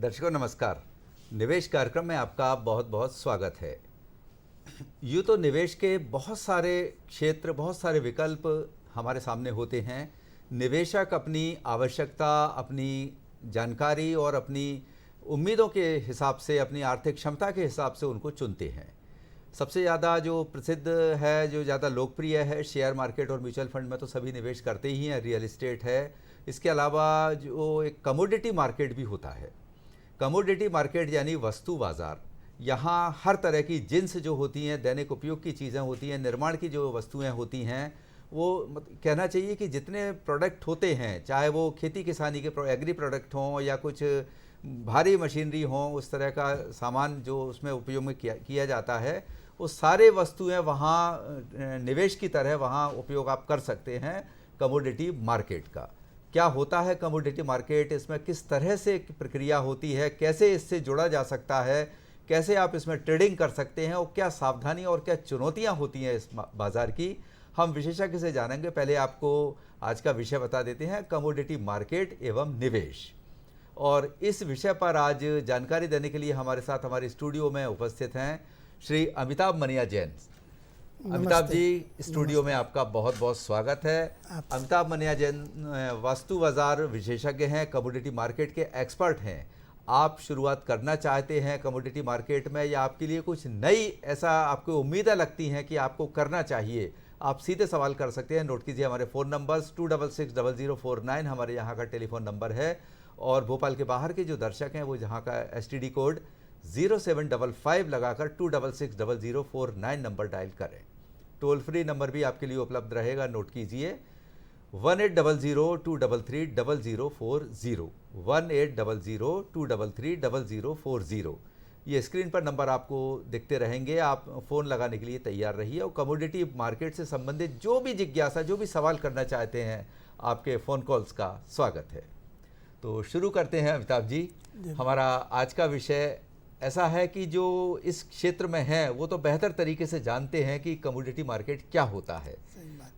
दर्शकों नमस्कार। निवेश कार्यक्रम में आपका बहुत बहुत स्वागत है। यूँ तो निवेश के बहुत सारे क्षेत्र, बहुत सारे विकल्प हमारे सामने होते हैं। निवेशक अपनी आवश्यकता, अपनी जानकारी और अपनी उम्मीदों के हिसाब से, अपनी आर्थिक क्षमता के हिसाब से उनको चुनते हैं। सबसे ज़्यादा जो प्रसिद्ध है, जो ज़्यादा लोकप्रिय है, शेयर मार्केट और म्यूचुअल फंड में तो सभी निवेश करते ही हैं। रियल एस्टेट है। इसके अलावा जो एक कमोडिटी मार्केट भी होता है। कमोडिटी मार्केट यानी वस्तु बाज़ार। यहाँ हर तरह की जिन्स जो होती हैं, दैनिक उपयोग की चीज़ें होती हैं, निर्माण की जो वस्तुएं होती हैं, वो कहना चाहिए कि जितने प्रोडक्ट होते हैं, चाहे वो खेती किसानी के एग्री प्रोडक्ट हों या कुछ भारी मशीनरी हों, उस तरह का सामान जो उसमें उपयोग में किया जाता है, वो सारे वस्तुएं वहाँ निवेश की तरह वहाँ उपयोग आप कर सकते हैं कमोडिटी मार्केट का। क्या होता है कमोडिटी मार्केट, इसमें किस तरह से प्रक्रिया होती है, कैसे इससे जुड़ा जा सकता है, कैसे आप इसमें ट्रेडिंग कर सकते हैं और क्या सावधानी और क्या चुनौतियां होती हैं इस बाज़ार की, हम विशेषज्ञ से जानेंगे। पहले आपको आज का विषय बता देते हैं, कमोडिटी मार्केट एवं निवेश। और इस विषय पर आज जानकारी देने के लिए हमारे साथ हमारे स्टूडियो में उपस्थित हैं श्री अमिताभ मनिया जैन। अमिताभ जी, स्टूडियो में आपका बहुत बहुत स्वागत है। अमिताभ मनिया जैन वास्तु बाजार विशेषज्ञ हैं, कमोडिटी मार्केट के एक्सपर्ट हैं। आप शुरुआत करना चाहते हैं कमोडिटी मार्केट में, या आपके लिए कुछ नई ऐसा आपको उम्मीदें लगती हैं कि आपको करना चाहिए, आप सीधे सवाल कर सकते हैं। नोट कीजिए हमारे फ़ोन नंबर्स 26600049 हमारे यहाँ का टेलीफोन नंबर है। और भोपाल के बाहर के जो दर्शक हैं वो जहाँ का STD कोड 0755 लगाकर 26600049 नंबर डायल करें। टोल फ्री नंबर भी आपके लिए उपलब्ध रहेगा, नोट कीजिए 1800233040, 1800233040। ये स्क्रीन पर नंबर आपको दिखते रहेंगे। आप फ़ोन लगाने के लिए तैयार रहिए और कमोडिटी मार्केट से संबंधित जो भी जिज्ञासा, जो भी सवाल करना चाहते हैं, आपके फ़ोन कॉल्स का स्वागत है। तो शुरू करते हैं अमिताभ जी। हमारा आज का विषय ऐसा है कि जो इस क्षेत्र में है वो तो बेहतर तरीके से जानते हैं कि कमोडिटी मार्केट क्या होता है।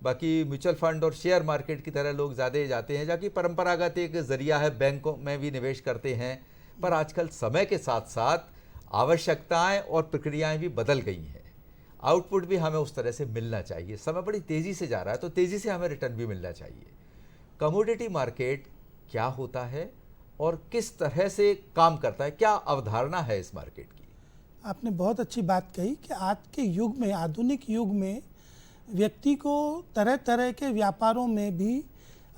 बाकी म्यूचुअल फंड और शेयर मार्केट की तरह लोग ज़्यादा जाते हैं, जबकि परंपरागत एक ज़रिया है, बैंकों में भी निवेश करते हैं। पर आजकल समय के साथ साथ आवश्यकताएं और प्रक्रियाएं भी बदल गई हैं। आउटपुट भी हमें उस तरह से मिलना चाहिए। समय बड़ी तेज़ी से जा रहा है, तो तेज़ी से हमें रिटर्न भी मिलना चाहिए। कमोडिटी मार्केट क्या होता है और किस तरह से काम करता है, क्या अवधारणा है इस मार्केट की? आपने बहुत अच्छी बात कही कि आज के युग में, आधुनिक युग में, व्यक्ति को तरह तरह के व्यापारों में भी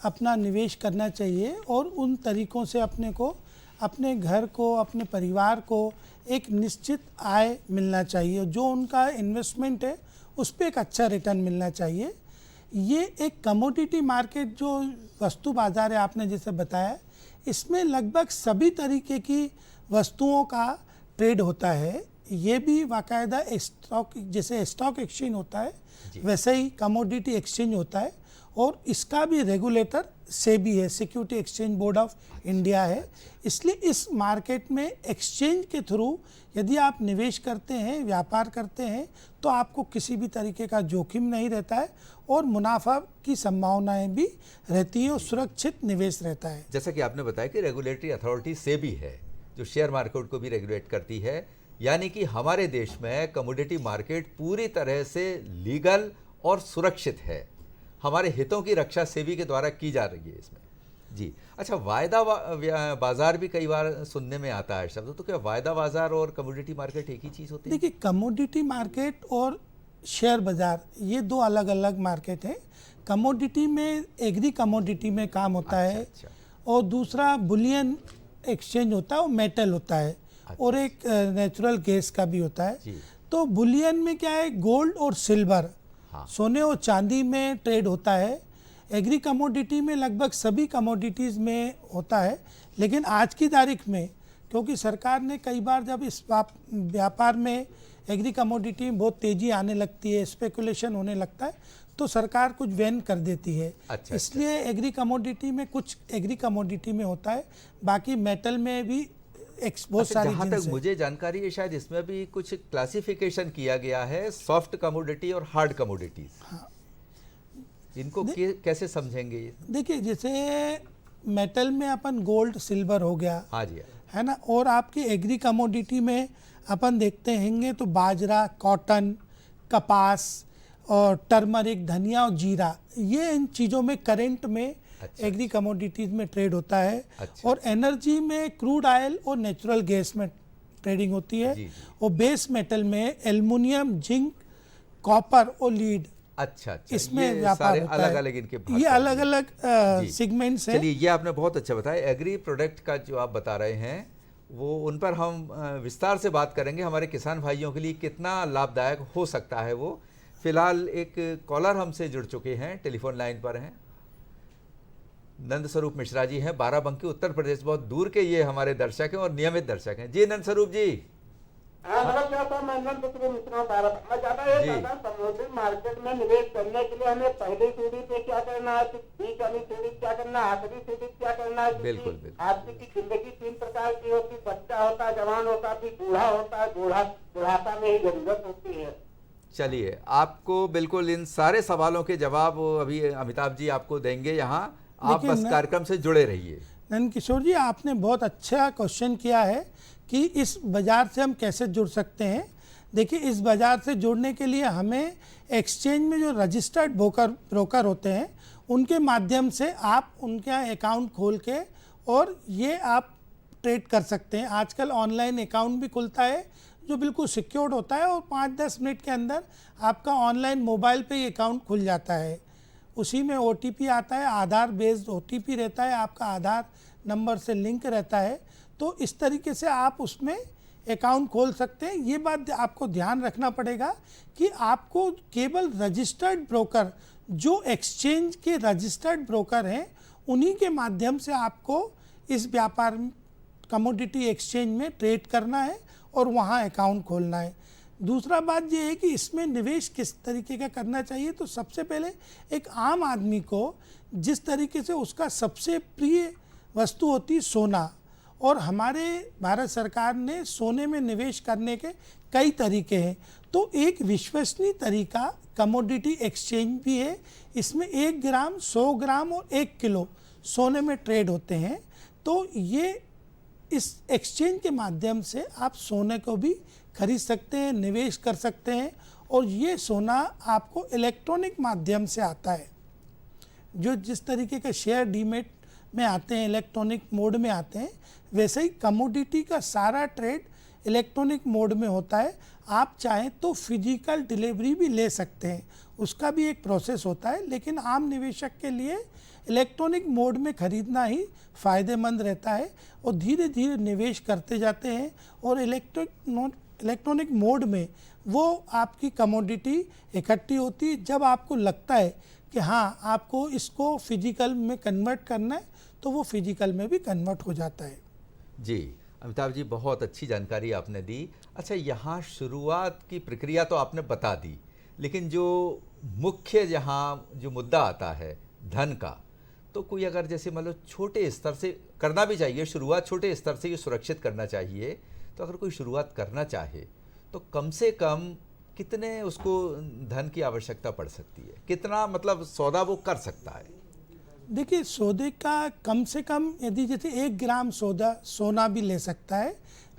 अपना निवेश करना चाहिए और उन तरीकों से अपने को, अपने घर को, अपने परिवार को एक निश्चित आय मिलना चाहिए। जो उनका इन्वेस्टमेंट है उस पर एक अच्छा रिटर्न मिलना चाहिए। ये एक कमोडिटी मार्केट जो वस्तु बाज़ार है, आपने जैसे बताया, इसमें लगभग सभी तरीके की वस्तुओं का ट्रेड होता है। ये भी बाकायदा स्टॉक, जैसे स्टॉक एक्सचेंज होता है वैसे ही कमोडिटी एक्सचेंज होता है। और इसका भी रेगुलेटर सेबी है, security exchange board of India है। इसलिए इस मार्केट में एक्सचेंज के थ्रू यदि आप निवेश करते हैं, व्यापार करते हैं, तो आपको किसी भी तरीके का जोखिम नहीं रहता है और मुनाफा की संभावनाएं भी रहती हैं और सुरक्षित निवेश रहता है। जैसा कि आपने बताया कि रेगुलेटरी अथॉरिटी सेबी है जो शेयर मार्केट को भी रेगुलेट करती है, यानी कि हमारे देश में कमोडिटी मार्केट पूरी तरह से लीगल और सुरक्षित है। हमारे हितों की रक्षा सेबी के द्वारा की जा रही है इसमें जी। अच्छा, वायदा बाजार भी कई बार सुनने में आता है शब्द, तो क्या वायदा बाजार और कमोडिटी मार्केट एक ही चीज़ होती है? देखिए, कमोडिटी मार्केट और शेयर बाजार ये दो अलग अलग मार्केट हैं। कमोडिटी में एग्री कमोडिटी में काम होता है। अच्छा। और दूसरा बुलियन एक्सचेंज होता है, वो मेटल होता है। और एक नेचुरल गैस का भी होता है। तो बुलियन में क्या है, गोल्ड और सिल्वर, सोने और चांदी में ट्रेड होता है। एग्री कमोडिटी में लगभग सभी कमोडिटीज़ में होता है। लेकिन आज की तारीख में, क्योंकि सरकार ने कई बार जब इस व्यापार में, एग्री कमोडिटी में बहुत तेज़ी आने लगती है, स्पेकुलेशन होने लगता है, तो सरकार कुछ बैन कर देती है। इसलिए एग्री कमोडिटी में, कुछ एग्री कमोडिटी में होता है, बाकी मेटल में भी बहुत सारी। जहाँ तक मुझे जानकारी है, शायद इसमें भी कुछ क्लासिफिकेशन किया गया है, सॉफ्ट कमोडिटी और हार्ड कमोडिटीज। हाँ। इनको कैसे समझेंगे? देखिए, जैसे मेटल में अपन गोल्ड सिल्वर हो गया, हाँ जी, है ना। और आपकी एग्री कमोडिटी में अपन देखते हैंगे तो बाजरा, कॉटन, कपास और टर्मरिक, धनिया और जीरा, ये इन चीज़ों में करंट में एग्री कमोडिटीज़ में ट्रेड होता है। और एनर्जी में क्रूड ऑयल और नेचुरल गैस में ट्रेडिंग होती है। और बेस मेटल में एल्युमिनियम, जिंक, कॉपर और लीड, अच्छा, इसमें व्यापार होता अलग है। अलग इनके ये अलग अलग सेगमेंट्स हैं। चलिए, ये आपने बहुत अच्छा बताया। एग्री प्रोडक्ट का जो आप बता रहे हैं वो उन पर हम विस्तार से बात करेंगे, हमारे किसान भाइयों के लिए कितना लाभदायक हो सकता है वो। फिलहाल एक कॉलर हमसे जुड़ चुके हैं, टेलीफोन लाइन पर हैं। नंद स्वरूप मिश्रा जी हैं, बाराबंकी, उत्तर प्रदेश। बहुत दूर के ये हमारे दर्शक हैं और नियमित दर्शक हैं। जी नंद स्वरूप जी। हाँ, मैं नंद स्वरूप मिश्रा बाराबंकी। मैं ज्यादा ये कहता, समुद्री मार्केट में निवेश करने के लिए हमें पहली सीढ़ी पे क्या करना है, बीच वाली सीढ़ी क्या करना है, आखिरी सीढ़ी क्या करना है। बिल्कुल बिल्कुल। आदमी की जिंदगी 3 प्रकार की होती, बच्चा होता है, जवान होता है, फिर बूढ़ा होता है। बुढ़ापा में ही जरूरत होती है। चलिए, आपको बिल्कुल इन सारे सवालों के जवाब अभी अमिताभ जी आपको देंगे यहाँ। आप बस कार्यक्रम से जुड़े रहिए। नंद किशोर जी, आपने बहुत अच्छा क्वेश्चन किया है कि इस बाज़ार से हम कैसे जुड़ सकते हैं। देखिए, इस बाज़ार से जुड़ने के लिए हमें एक्सचेंज में जो रजिस्टर्ड ब्रोकर होते हैं उनके माध्यम से आप उनके यहाँ अकाउंट खोल के और ये आप ट्रेड कर सकते हैं। आजकल ऑनलाइन अकाउंट भी खुलता है जो बिल्कुल सिक्योर्ड होता है और 5-10 मिनट के अंदर आपका ऑनलाइन मोबाइल पे ही अकाउंट खुल जाता है। उसी में OTP आता है, आधार बेस्ड OTP रहता है, आपका आधार नंबर से लिंक रहता है। तो इस तरीके से आप उसमें अकाउंट खोल सकते हैं। ये बात आपको ध्यान रखना पड़ेगा कि आपको केवल रजिस्टर्ड ब्रोकर, जो एक्सचेंज के रजिस्टर्ड ब्रोकर हैं, उन्हीं के माध्यम से आपको इस व्यापार कमोडिटी एक्सचेंज में ट्रेड करना है और वहाँ अकाउंट खोलना है। दूसरा बात ये है कि इसमें निवेश किस तरीके का करना चाहिए। तो सबसे पहले एक आम आदमी को जिस तरीके से उसका सबसे प्रिय वस्तु होती सोना, और हमारे भारत सरकार ने सोने में निवेश करने के कई तरीके हैं। तो एक विश्वसनीय तरीका कमोडिटी एक्सचेंज भी है। इसमें 1 ग्राम, 100 ग्राम और 1 किलो सोने में ट्रेड होते हैं। तो ये इस एक्सचेंज के माध्यम से आप सोने को भी खरीद सकते हैं, निवेश कर सकते हैं। और ये सोना आपको इलेक्ट्रॉनिक माध्यम से आता है। जो जिस तरीके के शेयर डीमेट में आते हैं, इलेक्ट्रॉनिक मोड में आते हैं, वैसे ही कमोडिटी का सारा ट्रेड इलेक्ट्रॉनिक मोड में होता है। आप चाहें तो फिजिकल डिलीवरी भी ले सकते हैं, उसका भी एक प्रोसेस होता है। लेकिन आम निवेशक के लिए इलेक्ट्रॉनिक मोड में खरीदना ही फ़ायदेमंद रहता है और धीरे धीरे निवेश करते जाते हैं। और इलेक्ट्रॉनिक मोड में वो आपकी कमोडिटी इकट्ठी होती है। जब आपको लगता है कि हाँ, आपको इसको फिजिकल में कन्वर्ट करना है, तो वो फिजिकल में भी कन्वर्ट हो जाता है। जी अमिताभ जी, बहुत अच्छी जानकारी आपने दी। अच्छा, यहाँ शुरुआत की प्रक्रिया तो आपने बता दी, लेकिन जो मुख्य यहाँ जो मुद्दा आता है धन का, तो कोई अगर जैसे मतलब छोटे स्तर से करना भी चाहिए, शुरुआत छोटे स्तर से ये सुरक्षित करना चाहिए। तो अगर कोई शुरुआत करना चाहे तो कम से कम कितने उसको धन की आवश्यकता पड़ सकती है, कितना मतलब सौदा वो कर सकता है? देखिए, सौदे का कम से कम यदि जैसे 1 ग्राम सोना भी ले सकता है,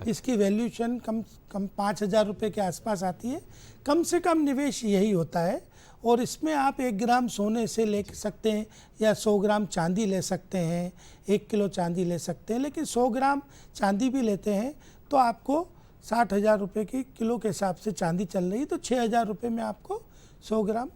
इसकी वैल्यूएशन कम 5,000 रुपये के आसपास आती है। कम से कम निवेश यही होता है। और इसमें आप 1 ग्राम सोने से ले सकते हैं या 100 ग्राम चांदी ले सकते हैं, 1 किलो चांदी ले सकते हैं। लेकिन 100 ग्राम चांदी भी लेते हैं तो आपको 60,000 रुपये की किलो के हिसाब से चांदी चल रही है, तो 6,000 रुपये में आपको 100 ग्राम।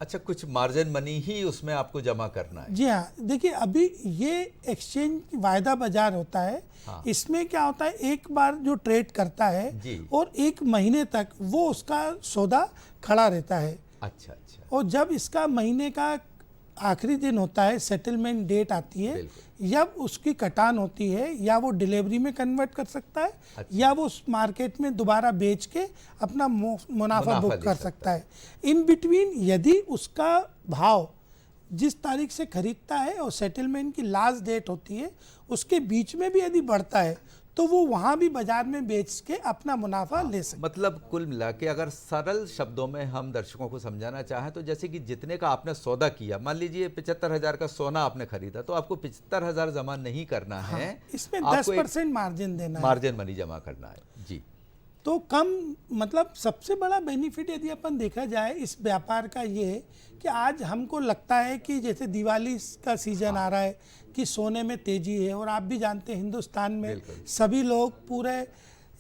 अच्छा, कुछ मार्जिन मनी ही उसमें आपको जमा करना है? जी हाँ, देखिए अभी ये एक्सचेंज वायदा बाजार होता है। हाँ। इसमें क्या होता है, एक बार जो ट्रेड करता है और 1 महीने तक वो उसका सौदा खड़ा रहता है। अच्छा। और जब इसका महीने का आखिरी दिन होता है, सेटलमेंट डेट आती है, जब उसकी कटान होती है, या वो डिलीवरी में कन्वर्ट कर सकता है। अच्छा। या वो मार्केट में दोबारा बेच के अपना मुनाफा बुक कर सकता है। इन बिटवीन यदि उसका भाव जिस तारीख से खरीदता है और सेटलमेंट की लास्ट डेट होती है, उसके बीच में भी यदि बढ़ता है तो वो वहाँ भी बाजार में बेच के अपना मुनाफा ले सकते। मतलब कुल मिला के अगर सरल शब्दों में हम दर्शकों को समझाना चाहें तो जैसे कि जितने का आपने सौदा किया, मान लीजिए 75,000 का सोना आपने खरीदा, तो आपको 75,000 जमा नहीं करना है, इसमें आपको 10% मार्जिन देना है, मार्जिन मनी जमा करना है। जी, तो कम, मतलब सबसे बड़ा बेनिफिट यदि अपन देखा जाए इस व्यापार का ये है कि आज हमको लगता है कि जैसे दिवाली का सीजन आ रहा है कि सोने में तेजी है, और आप भी जानते हैं हिंदुस्तान में बिल्कुल। सभी लोग, पूरे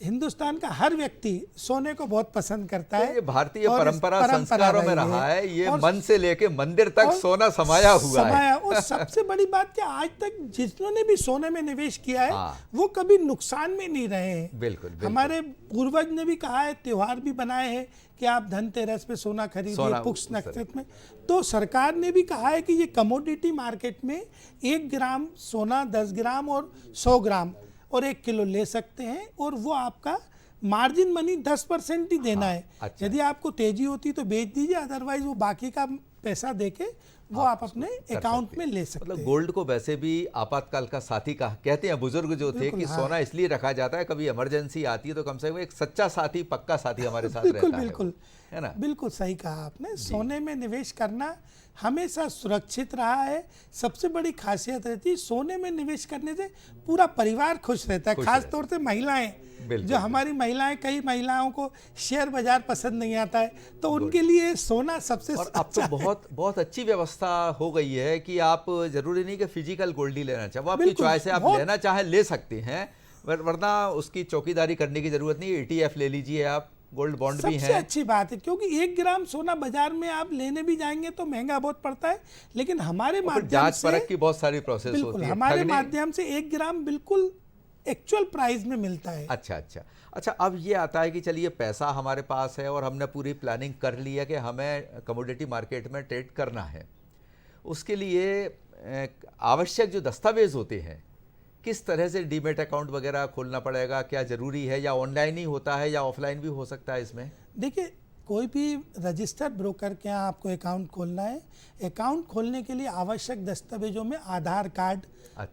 हिंदुस्तान का हर व्यक्ति सोने को बहुत पसंद करता तो है। ये भारतीय और इस परंपरा संस्कारों में रही रहा है, ये और मन से लेके मंदिर तक और सोना समाया हुआ है। और सबसे बड़ी बात कि आज तक जिन्होंने भी सोने में निवेश किया है हाँ। वो कभी नुकसान में नहीं रहे हैं। बिल्कुल, बिल्कुल। हमारे पूर्वज ने भी कहा है, त्योहार भी बनाए हैं कि आप धनतेरस पे सोना खरीदिए, पुष्य नक्षत्र में। तो सरकार ने भी कहा है कि ये कमोडिटी मार्केट में 1 ग्राम सोना 10 ग्राम और 100 ग्राम और 1 किलो ले सकते हैं, और वो आपका मार्जिन मनी 10% ही देना है। अच्छा। यदि आपको तेजी होती तो बेच दीजिए, अदरवाइज वो बाकी का पैसा देके वो आप अपने अकाउंट में ले सकते मतलब हैं। गोल्ड को वैसे भी आपातकाल का साथी कहा कहते हैं बुजुर्ग जो थे कि सोना इसलिए रखा जाता है, कभी इमरजेंसी आती है तो कम से कम एक सच्चा साथी, पक्का साथी हमारे साथ बिल्कुल रहता बिल्कुल है ना। बिल्कुल सही कहा आपने। सोने में निवेश करना हमेशा सुरक्षित रहा है। सबसे बड़ी खासियत रहती है सोने में निवेश करने से पूरा परिवार खुश रहता है, खास तौर से महिलाएं, जो हमारी महिलाएं, कई महिलाओं को शेयर बाजार पसंद नहीं आता है, तो उनके लिए सोना सबसे और अब तो बहुत बहुत अच्छी व्यवस्था हो गई है कि आप जरूरी नहीं कि फिजिकल गोल्ड ही लेना चाहे, वो आपकी चॉइस है, आप लेना चाहे ले सकते हैं, वरना उसकी चौकीदारी करने की जरूरत नहीं है। ETF ले लीजिए आप, गोल्ड बॉन्ड भी है। सबसे अच्छी बात है, क्योंकि 1 ग्राम सोना बाजार में आप लेने भी जाएंगे तो महंगा बहुत पड़ता है, लेकिन हमारे माध्यम जांच से परख की बहुत सारी प्रोसेस बिल्कुल होती है, हमारे माध्यम से 1 ग्राम बिल्कुल एक्चुअल प्राइस में मिलता है। अच्छा, अब ये आता है कि चलिए पैसा हमारे पास है और हमने पूरी प्लानिंग कर ली है कि हमें कमोडिटी मार्केट में ट्रेड करना है। उसके लिए आवश्यक जो दस्तावेज होते हैं, किस तरह से डीमेट अकाउंट वगैरह खोलना पड़ेगा, क्या जरूरी है, या ऑनलाइन ही होता है या ऑफलाइन भी हो सकता है इसमें? देखिए, कोई भी रजिस्टर्ड ब्रोकर के यहाँ आपको अकाउंट खोलना है, अकाउंट खोलने के लिए आवश्यक दस्तावेजों में आधार कार्ड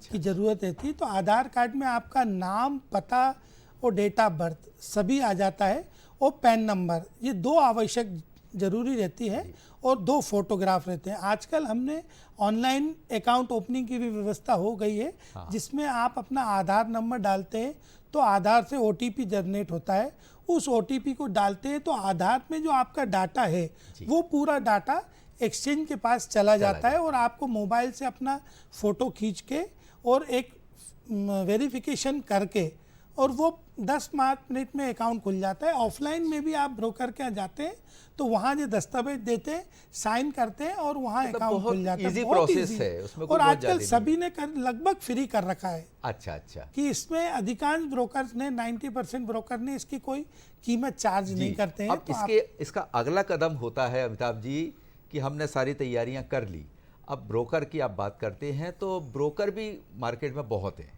की जरूरत रहती है। तो आधार कार्ड में आपका नाम, पता और डेट ऑफ बर्थ सभी आ जाता है, और पैन नंबर, ये 2 आवश्यक जरूरी रहती है, और 2 फोटोग्राफ रहते हैं। आजकल हमने ऑनलाइन अकाउंट ओपनिंग की भी व्यवस्था हो गई है, जिसमें आप अपना आधार नंबर डालते हैं तो आधार से OTP जनरेट होता है, उस OTP को डालते हैं तो आधार में जो आपका डाटा है वो पूरा डाटा एक्सचेंज के पास चला जाता है, और आपको मोबाइल से अपना फ़ोटो खींच के और एक वेरिफिकेशन करके और वो 10 मिनट में अकाउंट खुल जाता है। ऑफलाइन में भी आप ब्रोकर के यहाँ जाते हैं तो वहाँ जो दस्तावेज देते हैं, साइन करते हैं और वहाँ अकाउंट खुल जाता है। बहुत प्रोसेस है उसमें, और आजकल सभी ने लगभग फ्री कर रखा है। अच्छा कि इसमें अधिकांश ब्रोकर्स ने 90% ब्रोकर ने इसकी कोई कीमत चार्ज नहीं करते हैं। अब इसका अगला कदम होता है अमिताभ जी कि हमने सारी तैयारियां कर ली, अब ब्रोकर की आप बात करते हैं तो ब्रोकर भी मार्केट में बहुत हैं।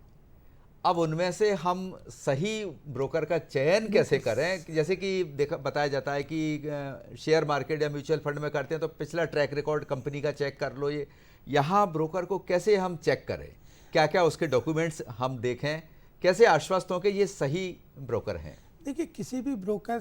अब उनमें से हम सही ब्रोकर का चयन कैसे करें? जैसे कि बताया जाता है कि शेयर मार्केट या म्यूचुअल फंड में करते हैं तो पिछला ट्रैक रिकॉर्ड कंपनी का चेक कर लो। ये यहाँ ब्रोकर को कैसे हम चेक करें, क्या क्या उसके डॉक्यूमेंट्स हम देखें, कैसे आश्वस्त हों कि ये सही ब्रोकर हैं? देखिए, किसी भी ब्रोकर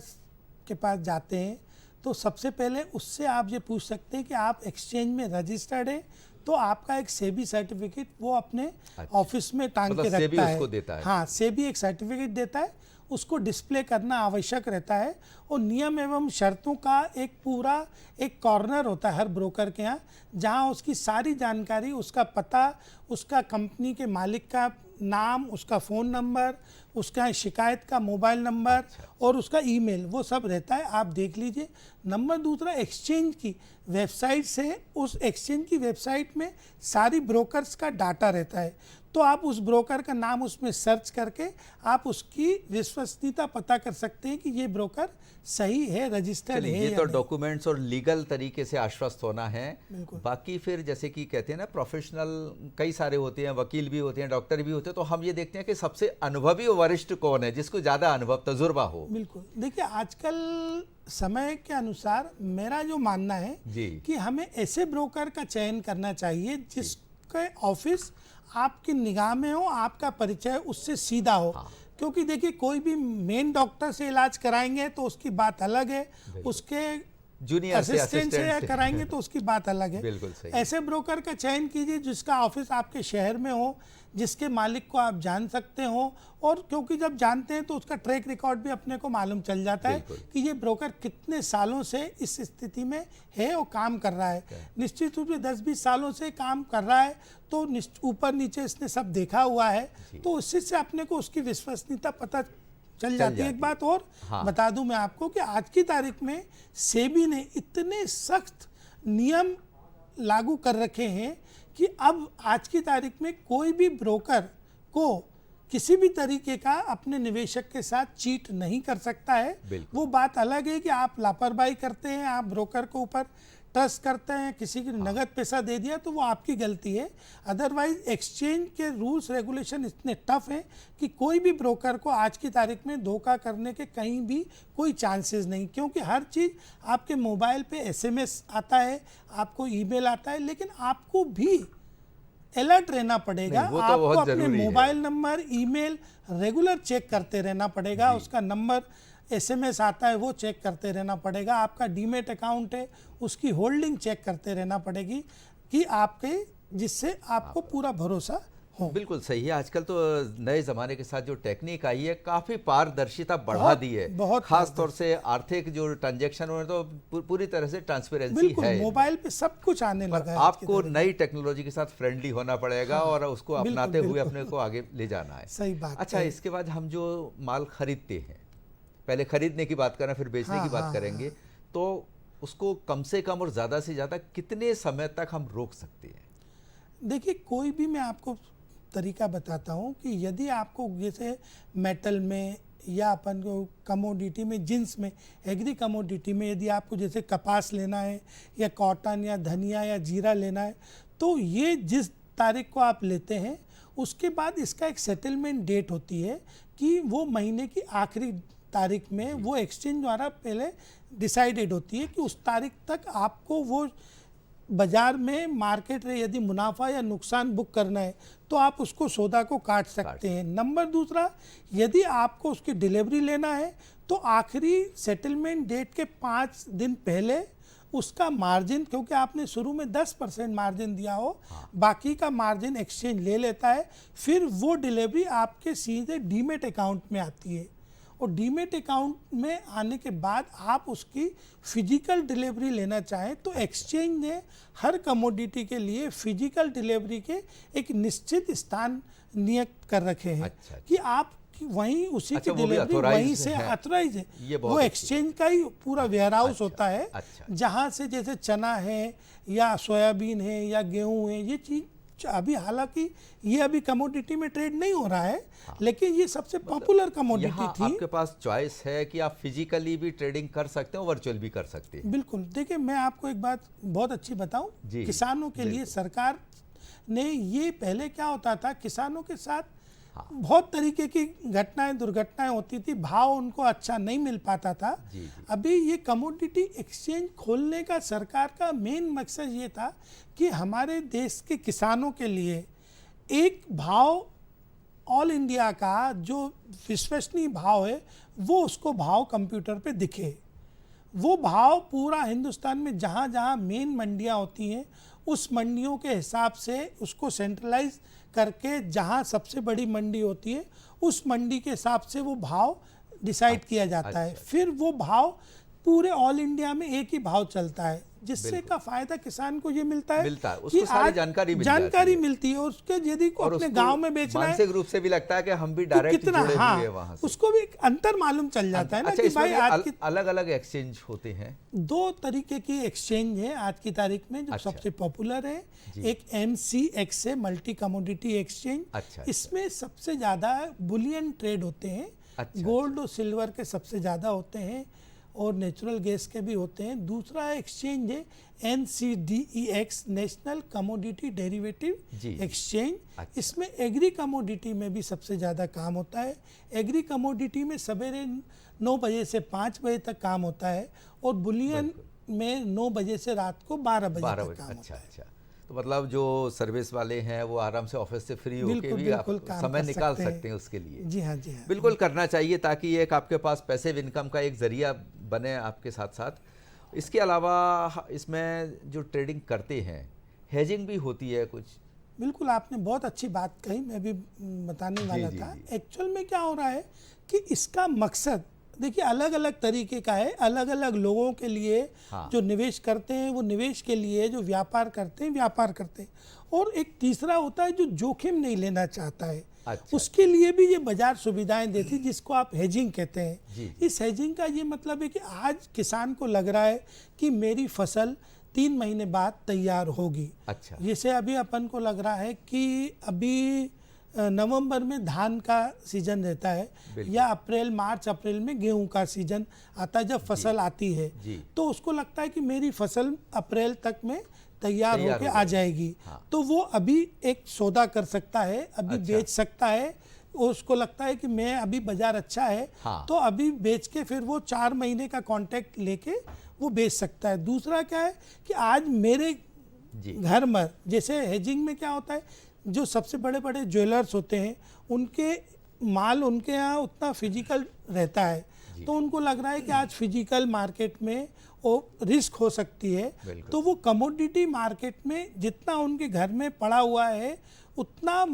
के पास जाते हैं तो सबसे पहले उससे आप ये पूछ सकते हैं कि आप एक्सचेंज में रजिस्टर्ड है, तो आपका एक सेबी सर्टिफिकेट वो अपने ऑफिस में टांग के रखता है। उसको देता है। हाँ, सेबी एक सर्टिफिकेट देता है, उसको डिस्प्ले करना आवश्यक रहता है। और नियम एवं शर्तों का एक पूरा एक कॉर्नर होता है हर ब्रोकर के यहाँ, जहाँ उसकी सारी जानकारी, उसका पता, उसका कंपनी के मालिक का नाम, उसका फ़ोन नंबर, उसका शिकायत का मोबाइल नंबर और उसका ईमेल, वो सब रहता है। आप देख लीजिए। नंबर दूसरा, एक्सचेंज की वेबसाइट से, उस एक्सचेंज की वेबसाइट में सारी ब्रोकर्स का डाटा रहता है, तो आप उस ब्रोकर का नाम उसमें सर्च करके आप उसकी विश्वसनीयता पता कर सकते हैं कि ये ब्रोकर सही है, रजिस्टर्ड है। ये तो डॉक्यूमेंट्स और लीगल तरीके से आश्वस्त होना है। बाकी फिर जैसे कि कहते हैं ना, प्रोफेशनल कई सारे होते हैं, वकील भी होते हैं, डॉक्टर भी होते हैं, तो हम ये देखते हैं कि सबसे अनुभवी और वरिष्ठ कौन है, जिसको ज़्यादा अनुभव तजुर्बा हो। बिल्कुल। देखिए, आजकल समय के अनुसार मेरा जो मानना है कि हमें ऐसे ब्रोकर का चयन करना चाहिए जिसके ऑफिस आपकी निगाह में हो, आपका परिचय उससे सीधा हो। क्योंकि देखिए कोई भी मेन डॉक्टर से इलाज कराएंगे तो उसकी बात अलग है, उसके जूनियर असिस्टेंट से या कराएंगे तो उसकी बात अलग है। बिल्कुल सही। ऐसे ब्रोकर का चयन कीजिए जिसका ऑफिस आपके शहर में हो, जिसके मालिक को आप जान सकते हो, और क्योंकि जब जानते हैं तो उसका ट्रैक रिकॉर्ड भी अपने को मालूम चल जाता है कि ये ब्रोकर कितने सालों से इस स्थिति में है और काम कर रहा है। निश्चित रूप से 10-20 सालों से काम कर रहा है तो ऊपर नीचे इसने सब देखा हुआ है, तो उससे से अपने को उसकी विश्वसनीयता पता चल जाती है। एक बात और बता दूं मैं आपको कि आज की तारीख में सेबी ने इतने सख्त नियम लागू कर रखे हैं कि अब आज की तारीख में कोई भी ब्रोकर को किसी भी तरीके का अपने निवेशक के साथ चीट नहीं कर सकता है। वो बात अलग है कि आप लापरवाही करते हैं, आप ब्रोकर को ऊपर ट्रस्ट करते हैं, किसी की नगद पैसा दे दिया तो वो आपकी गलती है। अदरवाइज एक्सचेंज के रूल्स रेगुलेशन इतने टफ हैं कि कोई भी ब्रोकर को आज की तारीख में धोखा करने के कहीं भी कोई चांसेस नहीं, क्योंकि हर चीज़ आपके मोबाइल पे एसएमएस आता है, आपको ईमेल आता है, लेकिन आपको भी अलर्ट रहना पड़ेगा। आपको अपने mobile number, email regular check करते रहना पड़ेगा, उसका नंबर एसएमएस आता है वो चेक करते रहना पड़ेगा, आपका डीमेट अकाउंट है उसकी होल्डिंग चेक करते रहना पड़ेगी कि आपके, जिससे आपको पूरा भरोसा हो। बिल्कुल सही है। आजकल तो नए ज़माने के साथ जो टेक्निक आई है काफ़ी पारदर्शिता बढ़ा दी है, बहुत खास तौर से आर्थिक जो ट्रांजैक्शन हो तो पूरी तरह से ट्रांसपेरेंसी है। मोबाइल पे सब कुछ आने लगा है। आपको नई टेक्नोलॉजी के साथ फ्रेंडली होना पड़ेगा और उसको अपनाते हुए अपने को आगे ले जाना है। सही बात। अच्छा, इसके बाद हम जो माल खरीदते हैं, पहले खरीदने की बात करें फिर बेचने की बात करेंगे, तो उसको कम से कम और ज़्यादा से ज़्यादा कितने समय तक हम रोक सकते हैं? देखिए कोई भी, मैं आपको तरीका बताता हूँ कि यदि आपको जैसे मेटल में या अपन को कमोडिटी में, जिन्स में, एग्री कमोडिटी में यदि आपको जैसे कपास लेना है या कॉटन या धनिया या जीरा लेना है, तो ये जिस तारीख को आप लेते हैं उसके बाद इसका एक सेटलमेंट डेट होती है कि वो महीने की आखिरी तारीख में वो एक्सचेंज द्वारा पहले डिसाइडेड होती है कि उस तारीख तक आपको वो बाजार में मार्केट में यदि मुनाफा या नुकसान बुक करना है तो आप उसको सौदा को काट सकते हैं। नंबर दूसरा, यदि आपको उसकी डिलीवरी लेना है तो आखिरी सेटलमेंट डेट के 5 दिन पहले उसका मार्जिन, क्योंकि आपने शुरू में 10% मार्जिन दिया हो, बाकी का मार्जिन एक्सचेंज ले लेता है, फिर वो डिलीवरी आपके सीधे डीमेट अकाउंट में आती है, और डीमेट अकाउंट में आने के बाद आप उसकी फिजिकल डिलीवरी लेना चाहें तो एक्सचेंज ने हर कमोडिटी के लिए फिजिकल डिलीवरी के एक निश्चित स्थान नियुक्त कर रखे हैं। कि आप वहीं उसी की डिलीवरी वहीं से ऑथराइज है। वो एक्सचेंज का ही पूरा वेयर हाउस होता है, जहां से जैसे चना है या सोयाबीन है या गेहूं है, ये चीज अभी, हालांकि ये अभी कमोडिटी में ट्रेड नहीं हो रहा है, लेकिन ये सबसे पॉपुलर कमोडिटी थी। आपके पास चॉइस है कि आप फिजिकली भी ट्रेडिंग कर सकते हो, वर्चुअल भी कर सकते हैं। बिल्कुल। देखिए मैं आपको एक बात बहुत अच्छी बताऊं, किसानों के लिए सरकार ने, ये पहले क्या होता था, किसानों के साथ बहुत तरीके की घटनाएं, दुर्घटनाएं होती थी, भाव उनको अच्छा नहीं मिल पाता था। अभी ये कमोडिटी एक्सचेंज खोलने का सरकार का मेन मकसद ये था कि हमारे देश के किसानों के लिए एक भाव, ऑल इंडिया का जो विश्वसनीय भाव है वो उसको भाव कंप्यूटर पे दिखे। वो भाव पूरा हिंदुस्तान में जहाँ जहाँ मेन मंडियाँ होती हैं उस मंडियों के हिसाब से उसको सेंट्रलाइज करके, जहाँ सबसे बड़ी मंडी होती है उस मंडी के हिसाब से वो भाव डिसाइड किया जाता है। फिर वो भाव पूरे ऑल इंडिया में एक ही भाव चलता है, जिससे का फायदा किसान को ये मिलता है उसको सारी जानकारी मिलती है। उसके यदि को अपने गांव में बेचना है, मानसिक रूप से भी लगता है कि हम भी डायरेक्ट जुड़े हुए हैं वहां से, उसको भी एक अंतर मालूम चल जाता है ना कि भाई आज अलग अलग एक्सचेंज होते हैं। 2 तरीके की एक्सचेंज है आज की तारीख में जो सबसे पॉपुलर है। एक MCX है, मल्टी कमोडिटी एक्सचेंज। इसमें सबसे ज्यादा बुलियन ट्रेड होते हैं, गोल्ड और सिल्वर के सबसे ज्यादा होते हैं और नेचुरल गैस के भी होते हैं। दूसरा एक्सचेंज है NCDEX, national commodity derivative exchange. इसमें एग्री कमोडिटी में भी सबसे ज़्यादा काम होता है। एग्री कमोडिटी में सवेरे 9 बजे से 5 बजे तक काम होता है और बुलियन में 9 बजे से रात को 12 बजे तक काम होता है। तो मतलब जो सर्विस वाले हैं वो आराम से ऑफिस से फ्री होके बिल्कुल भी आप बिल्कुल काम समय कर निकाल सकते सकते हैं उसके लिए। जी हाँ, जी हाँ। बिल्कुल करना चाहिए, ताकि एक आपके पास पैसिव इनकम का एक जरिया बने आपके साथ साथ। इसके अलावा इसमें जो ट्रेडिंग करते हैं, हेजिंग भी होती है कुछ? बिल्कुल, आपने बहुत अच्छी बात कही, मैं भी बताने वाला जी, था। जी। एक्चुअल में क्या हो रहा है कि इसका मकसद देखिए अलग अलग तरीके का है। अलग अलग लोगों के लिए हाँ। जो निवेश करते हैं वो निवेश के लिए, जो व्यापार करते हैं व्यापार करते हैं, और एक तीसरा होता है जो जोखिम नहीं लेना चाहता है। अच्छा। उसके लिए भी ये बाजार सुविधाएं देती, जिसको आप हेजिंग कहते हैं। जी। इस हेजिंग का ये मतलब है कि आज किसान को लग रहा है कि मेरी फसल 3 महीने बाद तैयार होगी। अच्छा। जैसे अभी अपन को लग रहा है कि अभी नवंबर में धान का सीजन रहता है, बिल्कुल। या अप्रैल मार्च अप्रैल में गेहूं का सीजन आता है। जब फसल आती है जी। तो उसको लगता है कि मेरी फसल अप्रैल तक में तैयार होके हो आ जाएगी। जाएगी। हाँ। तो वो अभी एक सौदा कर सकता है, अभी अच्छा। बेच सकता है। उसको लगता है कि मैं अभी बाजार अच्छा है, हाँ। तो अभी बेच के फिर वो 4 महीने का कॉन्ट्रैक्ट लेके वो बेच सकता है। दूसरा क्या है कि आज मेरे जी। घर में, जैसे हेजिंग में क्या होता है, जो सबसे बड़े बड़े ज्वेलर्स होते हैं उनके माल उनके यहाँ उतना फिजिकल रहता है, तो उनको लग रहा है कि आज फिजिकल मार्केट में वो रिस्क हो सकती है, बिल्कुल। तो वो कमोडिटी मार्केट में जितना उनके घर में पड़ा हुआ है उतना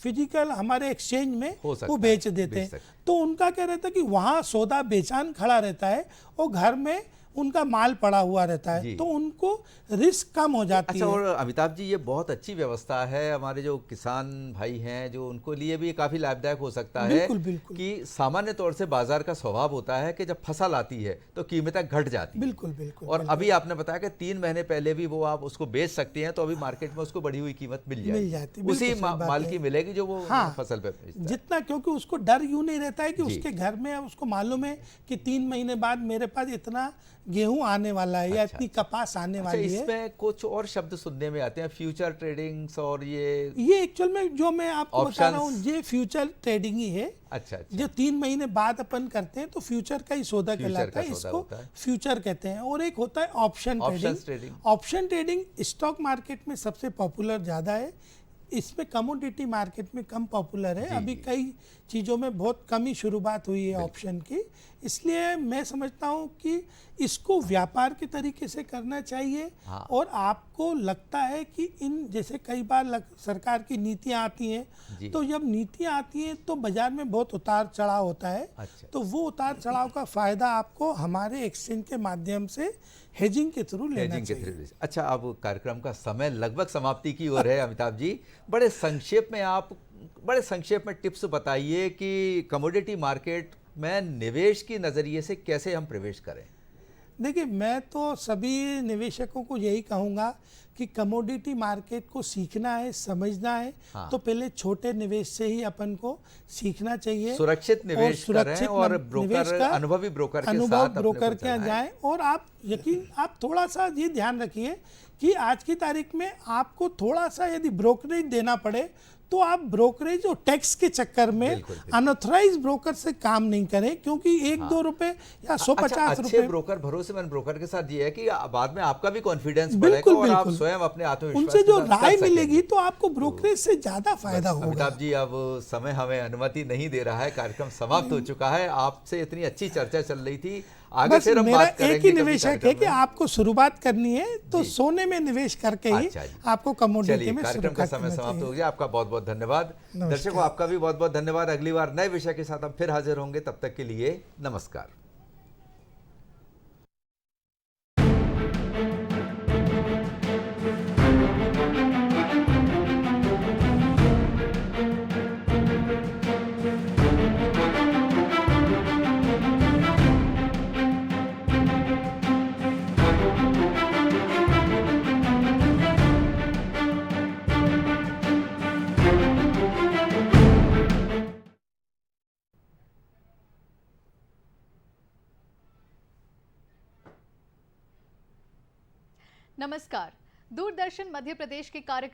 फिजिकल हमारे एक्सचेंज में हो सकता वो है, बेच देते बेच हैं। सकते। तो उनका क्या रहता है कि वहाँ सौदा बेचान खड़ा रहता है और घर में उनका माल पड़ा हुआ रहता जी। है, तो उनको रिस्क कम हो जाती अच्छा, है। और अमिताभ जी ये बहुत अच्छी व्यवस्था है। हमारे जो किसान भाई हैं जो उनको लिए भी काफ़ी लाभदायक हो सकता है। बिल्कुल, बिल्कुल। कि सामान्य तौर से बाजार का स्वभाव होता है कि जब फसल आती है तो कीमतें घट जाती हैं। बिल्कुल बिल्कुल। और बिल्कुल। अभी आपने बताया कि 3 महीने पहले भी वो आप उसको बेच सकती हैं, तो अभी मार्केट में उसको बढ़ी हुई कीमत मिल जाती बिल्कुल उसी सही बात माल है। की मिलेगी जो वो हाँ, फसल पे बेचता है। जितना, क्योंकि उसको डर यूं नहीं रहता है कि जी। उसके घर में उसको मालूम है कि 3 महीने बाद मेरे पास इतना गेहूं आने वाला है या अच्छा, इतनी कपास आने अच्छा, वाली है। इसमें कुछ और शब्द सुनने में आते हैं, फ्यूचर ट्रेडिंग्स और ये एक्चुअल में जो मैं आपको बता रहा हूँ ये फ्यूचर ट्रेडिंग ही है। अच्छा। जो 3 महीने बाद अपन करते हैं तो फ्यूचर का ही सौदा फ्यूचर कहलाता का है, सौदा इसको होता है। फ्यूचर कहते हैं। और एक होता है option Options trading. trading। Option trading stock market में सबसे पॉपुलर ज़्यादा है, इसमें कमोडिटी मार्केट में कम पॉपुलर है। जी, अभी जी। कई चीज़ों में बहुत कम ही शुरुआत हुई है ऑप्शन की, इसलिए मैं समझता हूँ कि इसको व्यापार के तरीके से करना चाहिए। हाँ। और आपको लगता है कि इन जैसे कई बार सरकार की नीतियाँ आती जी। हैं, तो जब नीतियाँ आती हैं तो बाजार में बहुत उतार चढ़ाव होता है। अच्छा। तो वो उतार चढ़ाव का फायदा आपको हमारे एक्सचेंज के माध्यम से हेजिंग के थ्रू लेना हेजिंग के चाहिए। थ्रू। अच्छा, अब कार्यक्रम का समय लगभग समाप्ति की ओर है। अमिताभ जी, बड़े संक्षेप में टिप्स बताइए कि कमोडिटी मार्केट में निवेश की नज़रिए से कैसे हम प्रवेश करें। देखिए, मैं तो सभी निवेशकों को यही कहूँगा कि कमोडिटी मार्केट को सीखना है, समझना है। हाँ। तो पहले छोटे निवेश से ही अपन को सीखना चाहिए। सुरक्षित निवेश करें और ब्रोकर, अनुभवी ब्रोकर के साथ अपने को ब्रोकर के यहाँ चलाएं। जाएं। और आप थोड़ा सा ये ध्यान रखिए कि आज की तारीख में आपको थोड़ा सा यदि ब्रोकरेज देना पड़े तो आप ब्रोकरेज और टैक्स के चक्कर में बिल्कुल। अनऑथराइज ब्रोकर से काम नहीं करें, क्योंकि 1-2 रुपए या 150 अच्छे रुपए ब्रोकर, भरोसेमंद ब्रोकर के साथ ये है कि बाद में आपका भी कॉन्फिडेंस बिल्कुल, बढ़ेगा और आप बिल्कुल। स्वयं अपने आत्मविश्वास उनसे के जो साथ कर राय सकेंगे। मिलेगी तो आपको ब्रोकरेज से ज्यादा फायदा होगा। अमिताभ जी, अब समय हमें अनुमति नहीं दे रहा है, कार्यक्रम समाप्त हो चुका है। आपसे इतनी अच्छी चर्चा चल रही थी, आगे बस फिर हम मेरा बात एक करेंगे ही कभी निवेशक है कार्यक्रम कि में। आपको शुरुआत करनी है तो जी। सोने में निवेश करके ही अच्छा जी। आपको कमोडिटी चलिए, में कार्यक्रम का शुरुआत समय करना समाप्त हो चाहिए। गया। आपका बहुत बहुत धन्यवाद। नमस्कार। दर्शकों, आपका भी बहुत बहुत धन्यवाद। अगली बार नए विषय के साथ हम फिर हाजिर होंगे, तब तक के लिए नमस्कार। नमस्कार। दूरदर्शन मध्य प्रदेश के कार्यक्रम